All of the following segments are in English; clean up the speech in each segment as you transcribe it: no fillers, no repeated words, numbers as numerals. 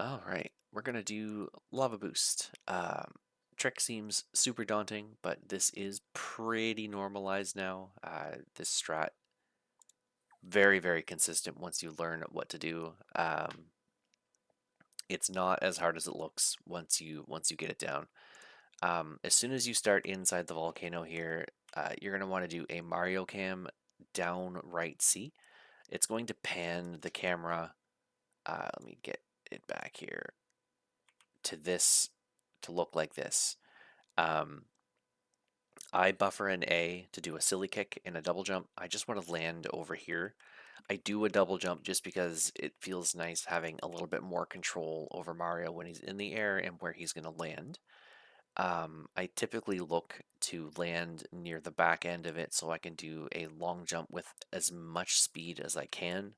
All right, we're gonna do Lava Boost. Trick seems super daunting, but this is pretty normalized now. This strat very, very consistent once you learn what to do. It's not as hard as it looks once you get it down. As soon as you start inside the volcano here, you're gonna want to do a Mario Cam down right C. It's going to pan the camera. Let me get it back here to this to look like this. Um, I buffer an A to do a silly kick and a double jump. I just want to land over here. I do a double jump just because it feels nice having a little bit more control over Mario when he's in the air and where he's going to land. I typically look to land near the back end of it so I can do a long jump with as much speed as I can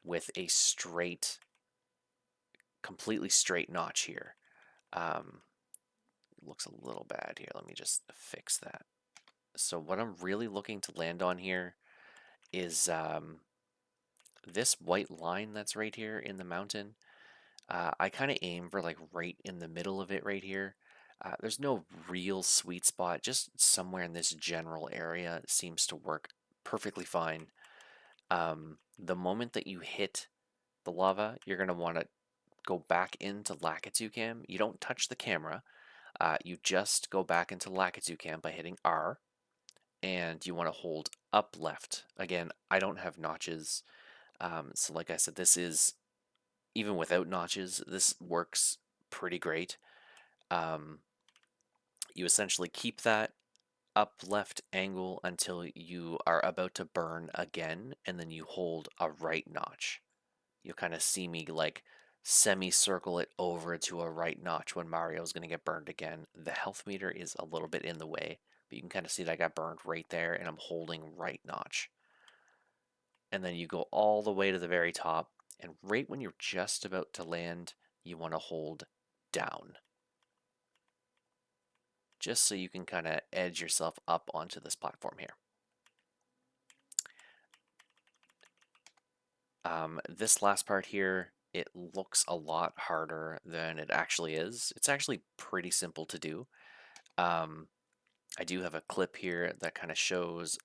with a straight, completely straight notch here. Um, Looks a little bad here. Let me just fix that. So what I'm really looking to land on here is this white line that's right here in the mountain. I kind of aim for like right in the middle of it right here. There's no real sweet spot, just somewhere in this general area seems to work perfectly fine. The moment that you hit the lava, you're going to want to go back into Lakitu Cam. You don't touch the camera. You just go back into Lakitu Cam by hitting R, and you want to hold up left. Again, I don't have notches, so like I said, this is, even without notches, this works pretty great. Um, you essentially keep that up left angle until you are about to burn again, and then you hold a right notch. You'll kind of see me like semicircle it over to a right notch when Mario's going to get burned again. The health meter is a little bit in the way, but you can kind of see that I got burned right there and I'm holding right notch. And then you go all the way to the very top, and right when you're just about to land, you want to hold down, just so you can kind of edge yourself up onto this platform here. This last part here, it looks a lot harder than it actually is. It's actually pretty simple to do. Um, I do have a clip here that kind of shows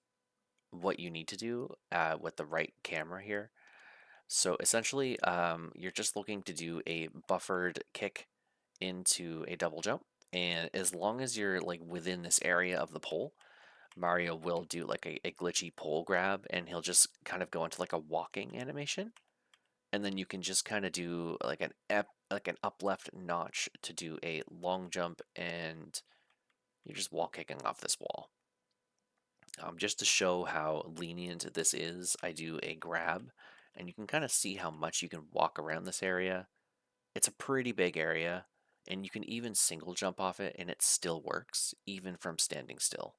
what you need to do with the right camera here. So essentially, you're just looking to do a buffered kick into a double jump. And as long as you're like within this area of the pole, Mario will do like a glitchy pole grab and he'll just kind of go into like a walking animation. And then you can just kind of do like an up left notch to do a long jump, and you're just wall kicking off this wall. Just to show how lenient this is, I do a grab, and you can kind of see how much you can walk around this area. It's a pretty big area, and you can even single jump off it, and it still works, even from standing still.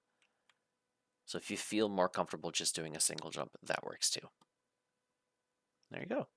So if you feel more comfortable just doing a single jump, that works too. There you go.